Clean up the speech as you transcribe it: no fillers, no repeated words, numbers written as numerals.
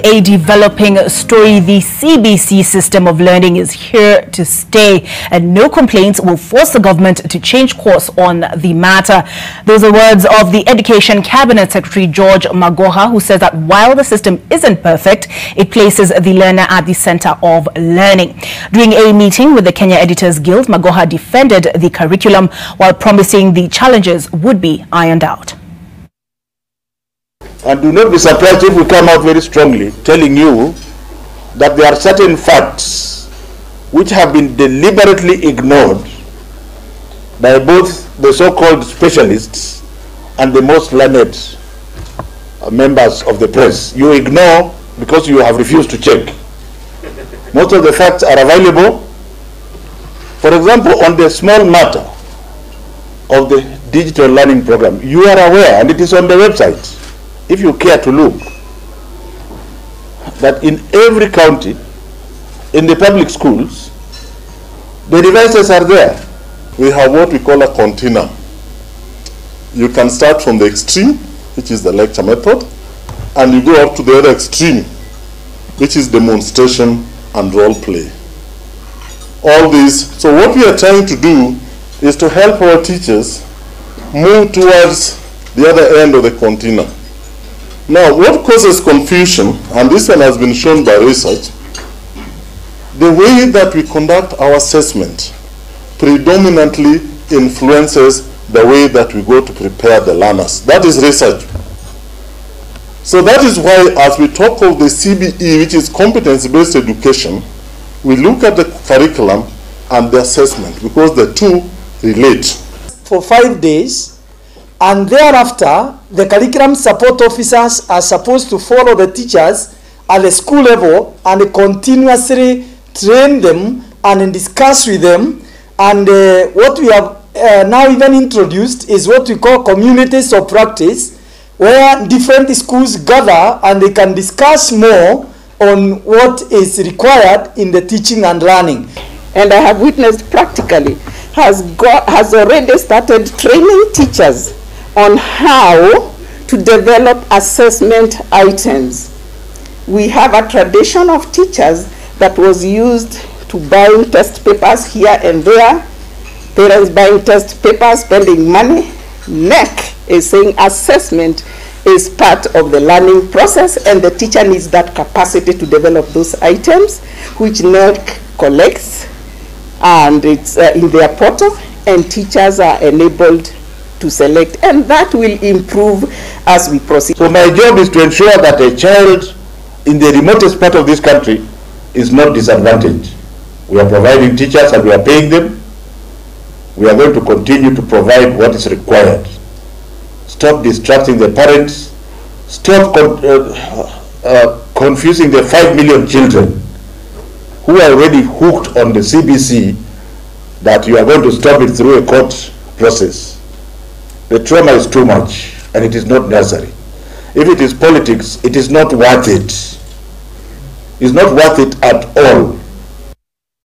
a developing story. The CBC system of learning is here to stay, and no complaints will force the government to change course on the matter. Those are words of the Education Cabinet Secretary George Magoha, who says that while the system isn't perfect, it places the learner at the center of learning. During a meeting with the Kenya Editors Guild, Magoha defended the curriculum while promising the challenges would be ironed out. And do not be surprised if we come out very strongly telling you that there are certain facts which have been deliberately ignored by both the so-called specialists and the most learned members of the press. You ignore because you have refused to check. Most of the facts are available. For example, on the small matter of the digital learning program, you are aware, and it is on the website, if you care to look, that in every county, in the public schools, the devices are there. We have what we call a container. You can start from the extreme, which is the lecture method, and you go up to the other extreme, which is demonstration and role play. All these. So what we are trying to do is to help our teachers move towards the other end of the container. Now, what causes confusion, and this one has been shown by research, the way that we conduct our assessment predominantly influences the way that we go to prepare the learners. That is research. So that is why, as we talk of the CBE, which is competency-based education, we look at the curriculum and the assessment, because the two relate. For 5 days, and thereafter, the curriculum support officers are supposed to follow the teachers at the school level and continuously train them and discuss with them. And what we have now even introduced is what we call communities of practice, where different schools gather and they can discuss more on what is required in the teaching and learning. And I have witnessed practically has already started training teachers on how to develop assessment items. We have a tradition of teachers that was used to buying test papers here and there, parents buying test papers, spending money. NEC is saying assessment is part of the learning process, and the teacher needs that capacity to develop those items, which NEC collects, and it's in their portal, and teachers are enabled to select, and that will improve as we proceed. So my job is to ensure that a child in the remotest part of this country is not disadvantaged. We are providing teachers and we are paying them. We are going to continue to provide what is required. Stop distracting the parents. Stop confusing the 5 million children who are already hooked on the CBC, that you are going to stop it through a court process. The trauma is too much, and it is not necessary. If it is politics, it is not worth it. It's not worth it at all.